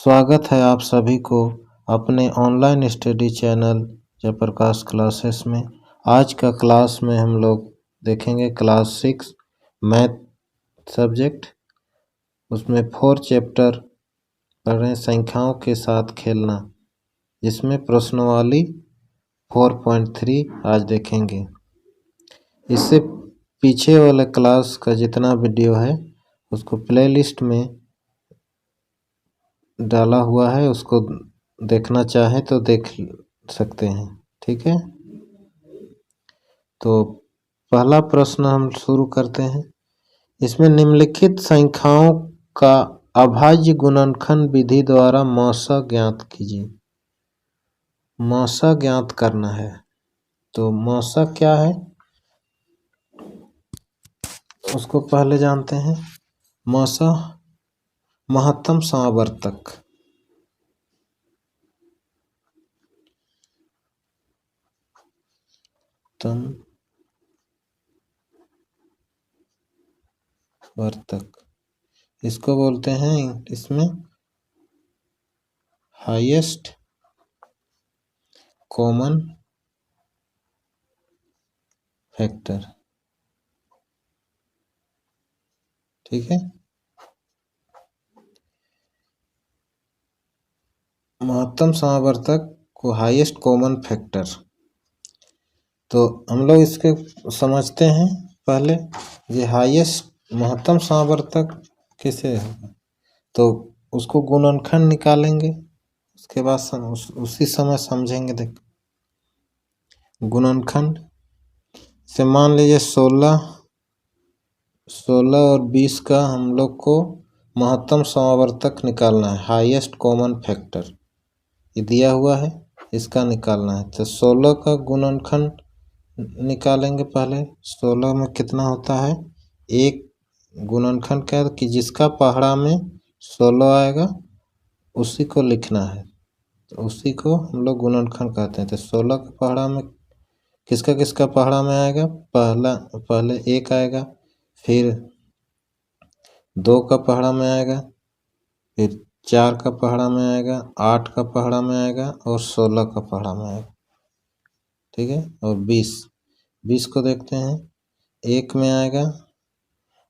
स्वागत है आप सभी को अपने online study channel Jayprakash classes में। आज का क्लास में हम लोग देखेंगे क्लास 6 मैथ सब्जेक्ट। उसमें 4 चैप्टर पढ़ रहे हैं, संख्याओं के साथ खेलना, जिसमें प्रश्नवाली 4.3 आज देखेंगे। इससे पीछे वाले क्लास का जितना वीडियो है उसको प्लेलिस्ट में डाला हुआ है, उसको देखना चाहे तो देख सकते हैं। ठीक है, तो पहला प्रश्न हम शुरू करते हैं। इसमें निम्नलिखित संख्याओं का अभाज्य गुणनखंड विधि द्वारा मौसा ज्ञात कीजिए। मौसा ज्ञात करना है, तो मौसा क्या है उसको पहले जानते हैं। मौसा महत्तम समावर्तक। वर्तक इसको बोलते हैं इसमें हाईएस्ट कॉमन फैक्टर। ठीक है, महत्तम समावर्तक को हाईएस्ट कॉमन फैक्टर। तो हम लोग इसके समझते हैं पहले, ये हाईएस्ट महत्तम समावर्तक किसे होगा, तो उसको गुणनखंड निकालेंगे, उसके बाद उसी समय समझेंगे। देख, गुणनखंड से मान लीजिए 16 और 20 का हम लोग को महत्तम समावर्तक निकालना है, हाईएस्ट कॉमन फैक्टर ये दिया हुआ है, इसका निकालना है। तो 16 का गुणनखंड निकालेंगे पहले। 16 में कितना होता है, एक गुणनखंड क्या है कि जिसका पहाड़ा में 16 आएगा उसी को लिखना है, तो उसी को हम लोग गुणनखंड कहते हैं। तो 16 का पहाड़ा में किसका किसका पहाड़ा में आएगा, पहले 1 आएगा, फिर 2 का पहाड़ा में आएगा, फिर 4 का पहाड़ा में आएगा, 8 का पहाड़ा में आएगा और 16 का पहाड़ा में आएगा। ठीक है, और 20 को देखते हैं, 1 में आएगा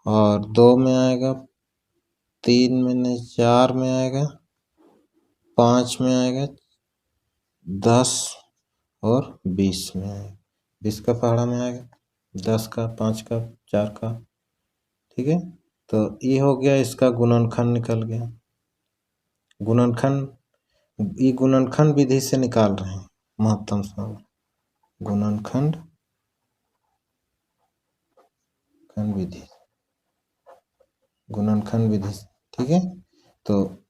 और 2 में आएगा, 3 में नहीं, 4 में आएगा, 5 में आएगा, 10 और 20 में आएगा। 20 का पहाड़ा में आएगा, 10 का, 5 का, 4 का। ठीक है, तो ये हो गया, इसका गुणनखंड निकल गया। ये गुणनखंड विधि से निकाल रहे हैं महत्तम समावर्तक, गुणनखंड विधि। ठीक है, तो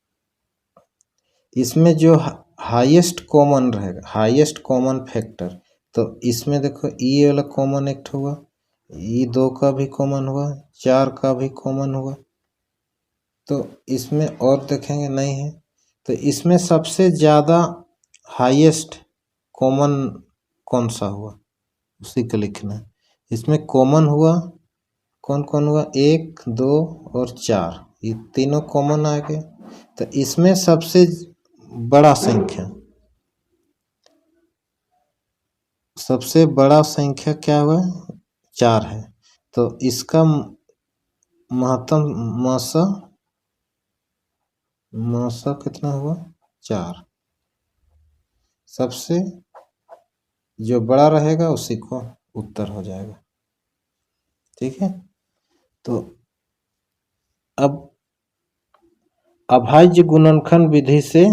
इसमें जो हाईएस्ट कॉमन रहेगा, हाईएस्ट कॉमन फैक्टर, तो इसमें देखो ये वाला कॉमन एक हुआ, ये 2 का भी कॉमन हुआ, 4 का भी कॉमन हुआ, तो इसमें और देखेंगे नहीं है। तो इसमें सबसे ज़्यादा हाईएस्ट कॉमन कौन सा हुआ उसी को लिखना है। इसमें कॉमन हुआ कौन कौन हुआ, 1, 2 और 4, ये तीनों कॉमन आ गए। तो इसमें सबसे बड़ा संख्या क्या हुआ, 4 है। तो इसका महत्तम मौसा कितना हुआ, 4। सबसे जो बड़ा रहेगा उसी को उत्तर हो जाएगा। ठीक है, तो अब अभाज्य गुणनखंड विधि से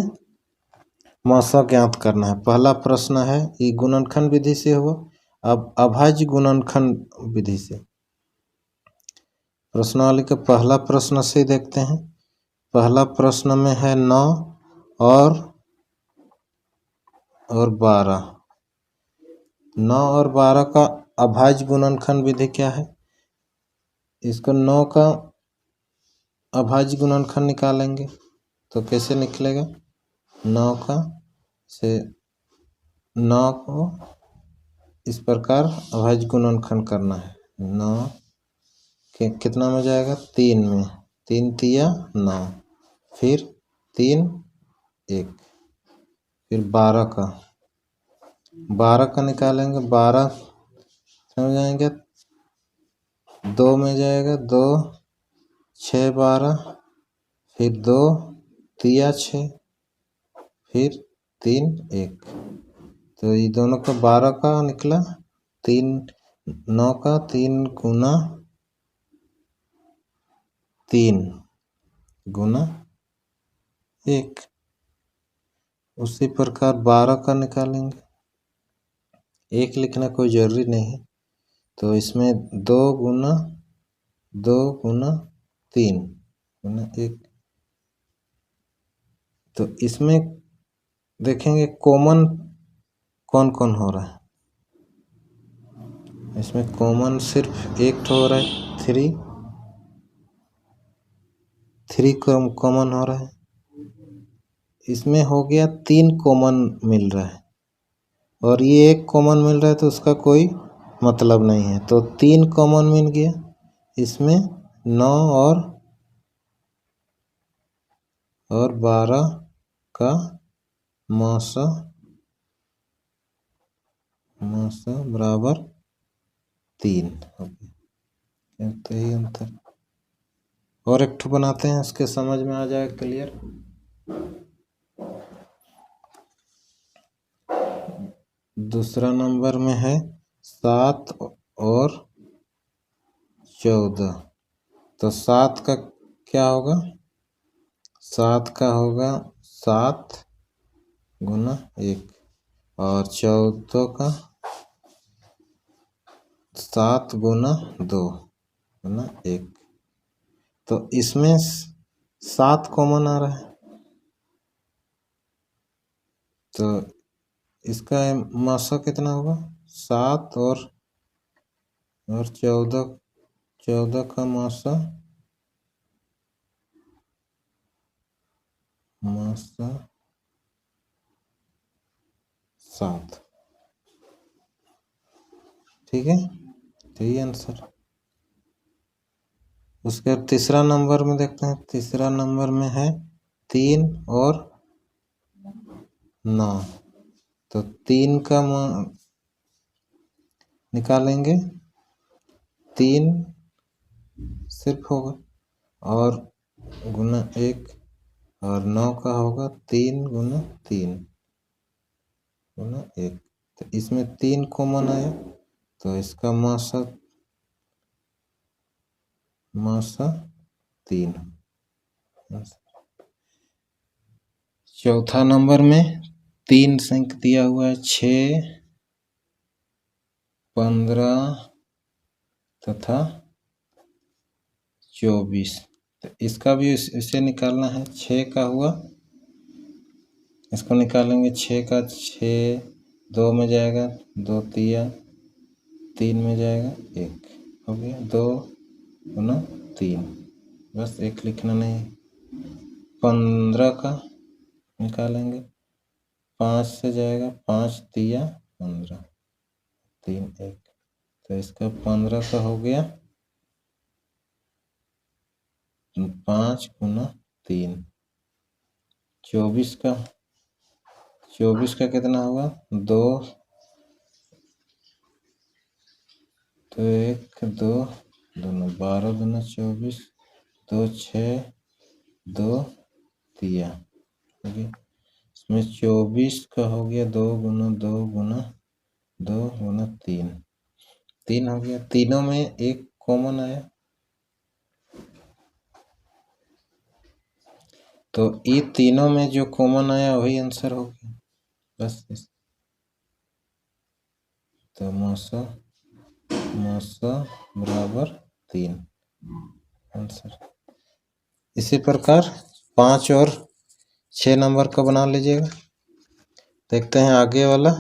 मौसा ज्ञात करना है। पहला प्रश्न है, ये गुणनखंड विधि से हुआ, अब अभाज्य गुणनखंड विधि से। प्रश्नावली का पहला प्रश्न से देखते हैं। पहला प्रश्न में है 9 और 12। 9 और 12 का अभाज्य गुणनखंड विधि क्या है, इसको 9 का अभाज्य गुणनखंड निकालेंगे, तो कैसे निकलेगा, 9 का से 9 को इस प्रकार अभाज्य गुणनखंड करना है। 9 के कितना में जाएगा, 3 में, 3 तिया 9, फिर 3 1। फिर 12 का निकालेंगे। 12 समझ जाएंगे, 2 में जाएगा 2, 6 12, फिर 2 तिया 6, फिर 3 1। तो ये दोनों का 12 का निकला। 3 9 का 3 गुना 3 गुना 1। उसी प्रकार 12 का निकालेंगे। 1 लिखना कोई ज़रूरी नहीं है, तो इसमें 2 गुना 3 गुना 1। तो इसमें देखेंगे कॉमन कौन कौन हो रहा है। इसमें कॉमन सिर्फ एक तो हो रहा है, 3 कॉमन हो रहा है। इसमें हो गया 3 कॉमन मिल रहा है, और ये 1 कॉमन मिल रहा है, तो उसका कोई मतलब नहीं है। तो 3 कॉमन मिल गया। इसमें 9 और 12 का मौसा बराबर 3 हो गया। तो यही अंतर। और एक ठो बनाते हैं, उसके समझ में आ जाए क्लियर। दूसरा नंबर में है 7 और 14। तो 7 का क्या होगा? 7 का होगा 7 गुना 1, और 14 का 7 गुना 2 गुना 1। तो इसमें 7 कॉमन आ रहा है, तो इसका मासा कितना होगा? 7 और 14 का मासा 7। ठीक है, तो ये आंसर। उसके बाद तीसरा नंबर में देखते हैं। तीसरा नंबर में है 3 और 9। तो 3 का निकालेंगे, 3 सिर्फ होगा, और गुना 1, और 9 का होगा 3 गुना 3 गुना 1। तो इसमें 3 कॉमन आया, तो इसका मासा 3। चौथा नंबर में 3 संख दिया हुआ है, 6 15 तथा 24। तो इसका भी इसे निकालना है। 6 का हुआ, इसको निकालेंगे। 6 का 6 2 में जाएगा, 2 तिया 3 में जाएगा 1, हो गया 2 गुना 3। बस 1 लिखना नहीं। 15 का निकालेंगे, 5 से जाएगा, 5 तिया 15 3 1। तो इसका 15 का हो गया 5 गुना 3। 24 का कितना होगा? 2 तो 1 2 दोनों 12 गुना 24, 2 6 2 तिया हो गया। इसमें 24 का हो गया 2 गुना 2 गुना 2 गुना 3 हो गया। तीनों में 1 कॉमन आया, तो ये तीनों में जो कॉमन आया वही आंसर हो गया। बस तो मासा बराबर 3 आंसर। इसी प्रकार 5 और 6 नंबर का बना लीजिएगा। देखते हैं आगे वाला।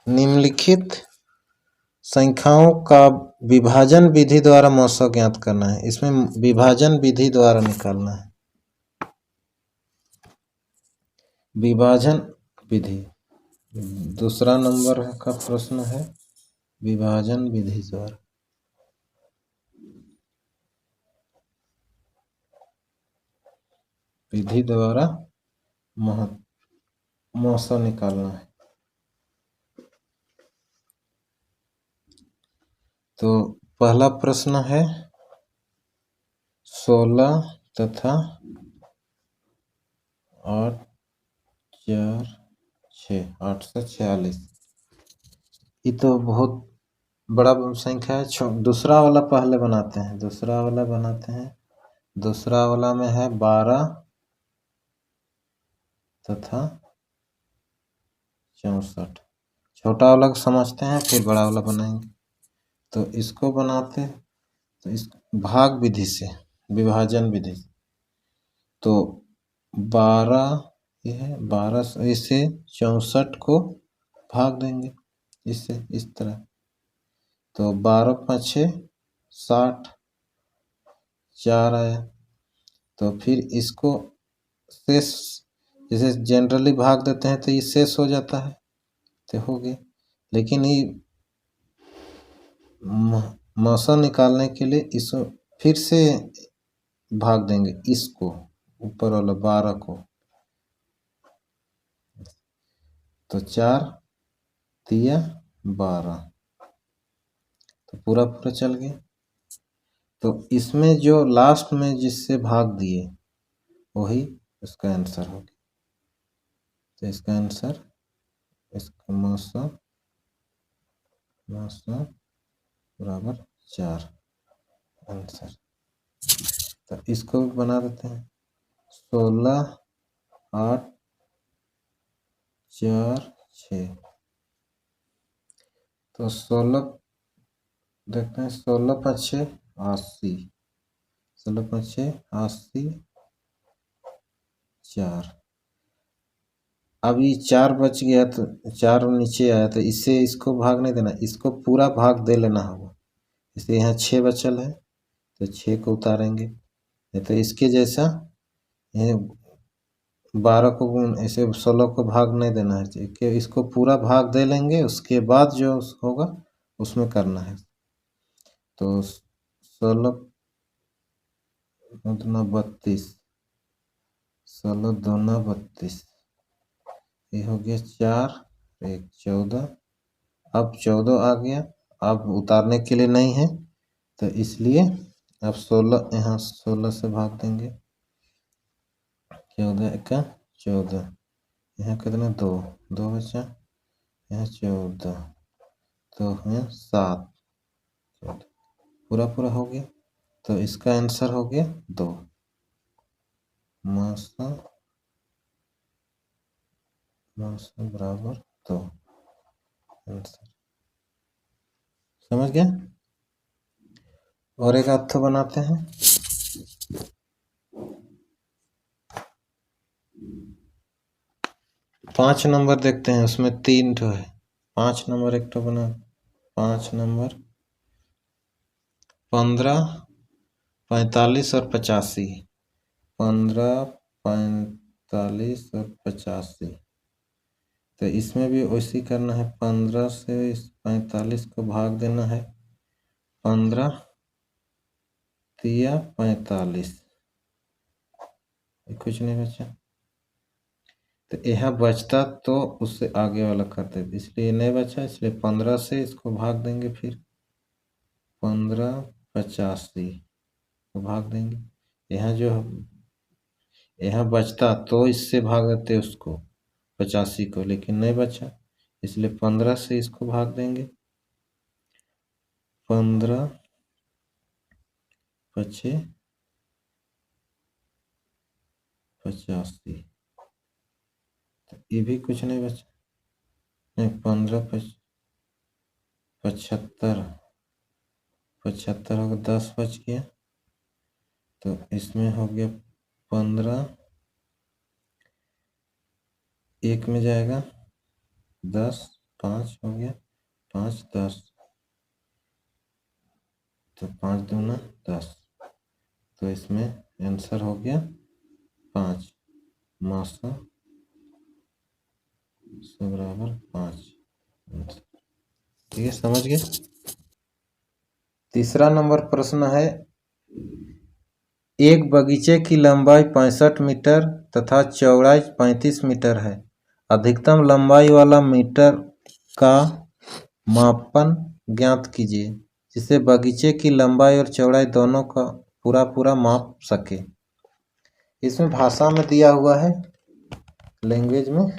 निम्नलिखित संख्याओं का विभाजन विधि द्वारा मौसा ज्ञात करना है। इसमें विभाजन विधि द्वारा निकालना है। विभाजन विधि दूसरा नंबर का प्रश्न है, विभाजन विधि द्वारा। विधि द्वारा मौसा निकालना है। तो पहला प्रश्न है 16 तथा 8 4 6 846। ये तो बहुत बड़ा संख्या है। दूसरा वाला पहले बनाते हैं। दूसरा वाला में है 12 तथा 64। छोटा वाला समझते हैं फिर बड़ा वाला बनाएंगे। तो इसको बनाते तो इस भाग विधि से, विभाजन विधि। तो 12 ये है 12, इसे 64 को भाग देंगे इससे, इस तरह। तो 12 5 60, 4 आया। तो फिर इसको शेष, जैसे जनरली भाग देते हैं तो ये शेष हो जाता है, तो हो गया। लेकिन ये मौसा निकालने के लिए इसको फिर से भाग देंगे, इसको ऊपर वाला 12 को। तो 4 तिया 12, तो पूरा चल गया। तो इसमें जो लास्ट में जिससे भाग दिए वही उसका आंसर हो गया। तो इसका आंसर, इसका मौसा बराबर 4 आंसर। तो इसको भी बना देते हैं। 16 8 4 6। तो 16 देखते हैं, 16 5 80, 16 5 80 4। अब ये 4 बच गया तो 4 नीचे आया, तो इससे इसको भाग नहीं देना, इसको पूरा भाग दे लेना होगा। इसलिए यहाँ 6 बचल है तो 6 को उतारेंगे। नहीं तो इसके जैसा 12 को ऐसे 16 को भाग नहीं देना है, कि इसको पूरा भाग दे लेंगे, उसके बाद जो होगा उसमें करना है। तो 16 दूना 32, 16 दूना 32, ये हो गया 4 1 14। अब 14 आ गया, अब उतारने के लिए नहीं है तो इसलिए अब 16 यहाँ 16 से भाग देंगे। 14 का 14, यहाँ कितना 2 2 बचा, यहाँ 14, तो यहाँ 7, पूरा हो गया। तो इसका आंसर हो गया 2, मौसा बराबर 2 आंसर। समझ गया। और एक आध बनाते हैं। 5 नंबर देखते हैं, उसमें 3 ठो है। 5 नंबर एक ठो बना, 5 नंबर 15 45 और 85, 15 45 और 85। तो इसमें भी वैसे ही करना है, 15 से इस 45 को भाग देना है, 15 तिया 45, कुछ नहीं बचा। तो यह बचता तो उससे आगे वाला करते, इसलिए नहीं बचा, इसलिए 15 से इसको भाग देंगे। फिर 15 85 को भाग देंगे। यहाँ जो यहाँ बचता तो इससे भाग देते उसको 85 को, लेकिन नहीं बचा, इसलिए 15 से इसको भाग देंगे। 15 5 85, ये भी कुछ नहीं बचा, नहीं 15 75 75 होगा, 10 बच गया। तो इसमें हो गया 15, एक में जाएगा 10, 5 हो गया, 5 10, तो 5 दूना 10। तो इसमें आंसर हो गया 5, मौसा बराबर 5 आंसर। ठीक है, समझ गए। तीसरा नंबर प्रश्न है एक बगीचे की लंबाई 65 मीटर तथा चौड़ाई 35 मीटर है। अधिकतम लंबाई वाला मीटर का मापन ज्ञात कीजिए जिससे बगीचे की लंबाई और चौड़ाई दोनों का पूरा माप सके। इसमें भाषा में दिया हुआ है, लैंग्वेज में,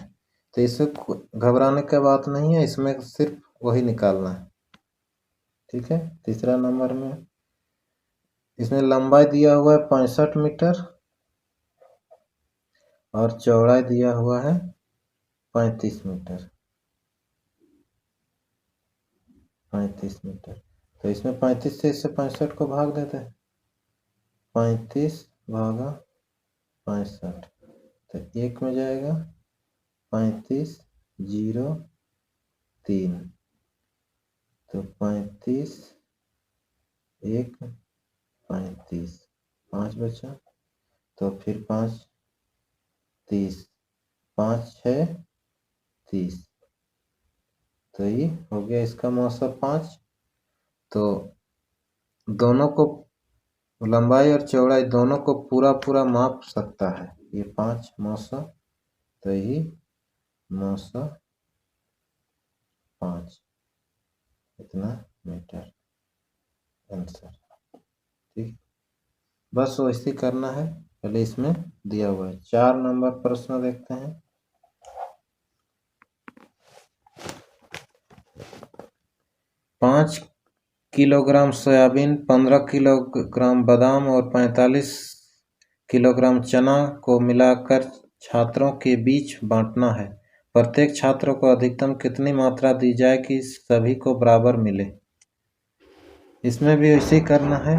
तो इसमें घबराने की बात नहीं है, इसमें सिर्फ वही निकालना है। ठीक है। तीसरा नंबर में इसमें लंबाई दिया हुआ है 65 मीटर और चौड़ाई दिया हुआ है 35 मीटर। 35 मीटर, तो इसमें 35 से इससे 65 को भाग देते हैं। 35 भागा 65, तो एक में जाएगा 35 0 3, तो 35 1 35, 5 बचा, तो फिर 5 30, 5 6 30, तो ये हो गया इसका मौसा 5। तो दोनों को लंबाई और चौड़ाई दोनों को पूरा माप सकता है ये 5 मौसा, तो ये मौसा 5 इतना मीटर आंसर। ठीक, बस वैसे करना है, पहले इसमें दिया हुआ है। 4 नंबर प्रश्न देखते हैं। 5 किलोग्राम सोयाबीन, 15 किलोग्राम बादाम और 45 किलोग्राम चना को मिलाकर छात्रों के बीच बांटना है। प्रत्येक छात्र को अधिकतम कितनी मात्रा दी जाए कि सभी को बराबर मिले। इसमें भी ऐसे ही करना है।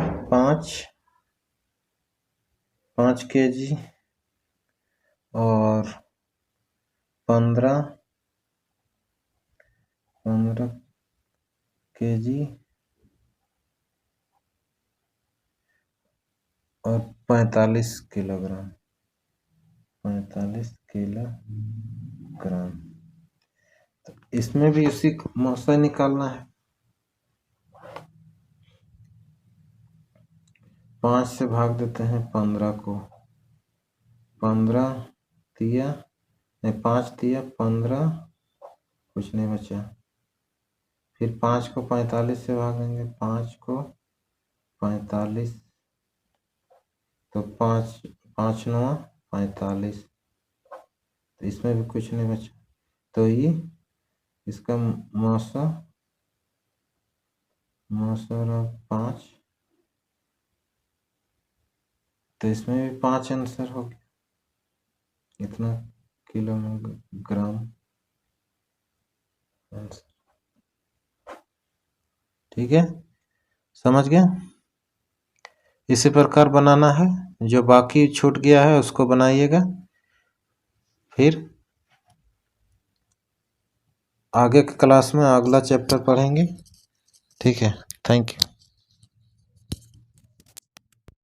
5 केजी और 15 केजी और 45 किलोग्राम, 45 किलोग्राम। तो इसमें भी उसी मौसा निकालना है। 5 से भाग देते हैं 15 को, 15 दिया नहीं, 5 दिया 15, कुछ नहीं बचा। फिर 5 को 45 से भागेंगे, 5 को 45, तो 5 9 45, तो इसमें भी कुछ नहीं बचा। तो ये इसका मौसा 5, तो इसमें भी 5 आंसर हो गया, इतना किलोग्राम आंसर। ठीक है, समझ गया। इसी प्रकार बनाना है, जो बाकी छूट गया है उसको बनाइएगा, फिर आगे के क्लास में अगला चैप्टर पढ़ेंगे। ठीक है, थैंक यू।